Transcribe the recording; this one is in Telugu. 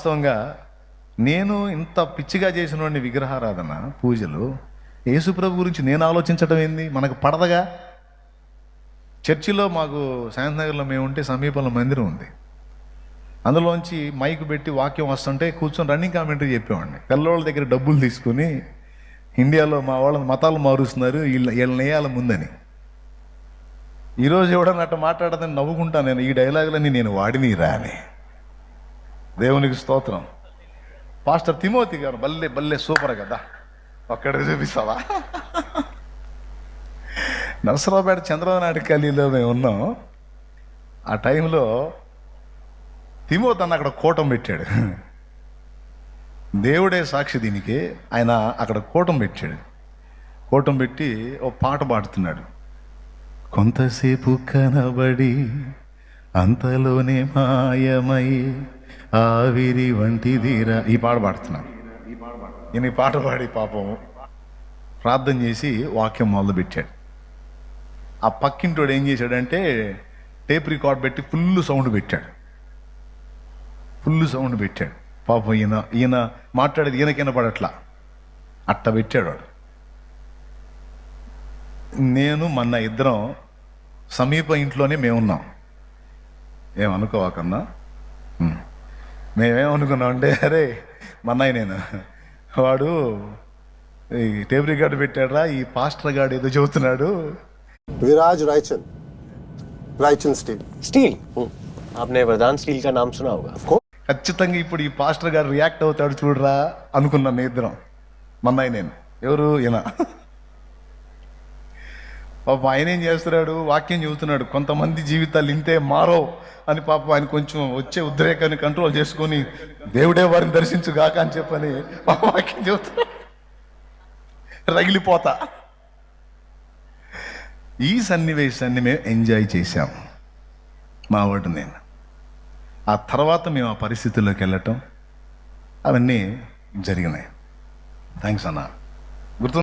వాస్తవంగా నేను ఇంత పిచ్చిగా చేసిన వాడిని విగ్రహారాధన పూజలు యేసుప్రభు గురించి నేను ఆలోచించడం ఏంది? మనకు పడదగా. చర్చిలో మాకు శాంతినగర్లో మేము ఉంటే సమీపంలో మందిరం ఉంది. అందులోంచి మైక్ పెట్టి వాక్యం వస్తుంటే కూర్చొని రన్నింగ్ కామెంటరీ చెప్పేవాడిని. పిల్లవాళ్ళ దగ్గర డబ్బులు తీసుకుని ఇండియాలో మా వాళ్ళని మతాలు మారుస్తున్నారు, వీళ్ళని వేయాల ముందని. ఈరోజు ఎవడన్నా అట్లా మాట్లాడదని నవ్వుకుంటాను నేను. ఈ డైలాగులన్నీ నేను వాడిని రాని. దేవునికి స్తోత్రం. పాస్టర్ తిమోతి గారు బల్లే బల్లే సూపర్ కదా, ఒక్కడ చూపిస్తావా? నరసరావుపేట చంద్రబాబు నాయుడు ఖాళీలో మేము ఉన్నాం. ఆ టైంలో తిమోతి అన్న అక్కడ కూటం పెట్టాడు. దేవుడే సాక్షి దీనికి. ఆయన అక్కడ కూటం పెట్టాడు. కూటం పెట్టి ఓ పాట పాడుతున్నాడు. కొంతసేపు కనబడి అంతలోనే మాయమై ఆవిరి వంటిదిరా. ఈ పాట పాడుతున్నాడు. ఈయన ఈ పాట పాడి పాపం ప్రార్థన చేసి వాక్యం మొదలు పెట్టాడు. ఆ పక్కింటోడు ఏం చేశాడంటే టేప్ రికార్డ్ పెట్టి ఫుల్ సౌండ్ పెట్టాడు. పాపం ఈయన మాట్లాడేది ఈయనకైనా పడట్లా, అట్ట పెట్టాడు వాడు. నేను మొన్న ఇద్దరం సమీప ఇంట్లోనే మేమున్నాం. ఏమనుకోవాకన్నా, మేమేమనుకున్నాం అంటే, అరే మన్నాయి నేను వాడు ఈ టేప్ రికార్డు పెట్టాడా, ఈ పాస్టర్ గాడు ఏదో చెబుతున్నాడు. विराज रायचंद, रायचंद स्टील। आपने वरदान स्टील का नाम सुना होगा। ఖచ్చితంగా ఇప్పుడు ఈ పాస్టర్ గారు రియాక్ట్ అవుతాడు చూడరా అనుకున్నాను నేను. ఇద్దరం మన్నాయి నేను. ఎవరు ఈయన. పాపం ఆయన ఏం చేస్తున్నాడు, వాక్యం చెబుతున్నాడు. కొంతమంది జీవితాలు ఇంతే మారో అని పాపం ఆయన కొంచెం వచ్చే ఉద్రేకాన్ని కంట్రోల్ చేసుకొని దేవుడే వారిని దర్శించుగాక అని చెప్పని వాక్యం చెబుతున్నాడు. రగిలిపోతా. ఈ సన్నివేశాన్ని మేము ఎంజాయ్ చేశాం, మా వాడు నేను. ఆ తర్వాత మేము ఆ పరిస్థితుల్లోకి వెళ్ళటం అవన్నీ జరిగినాయి. థ్యాంక్స్ అన్న. గుర్తు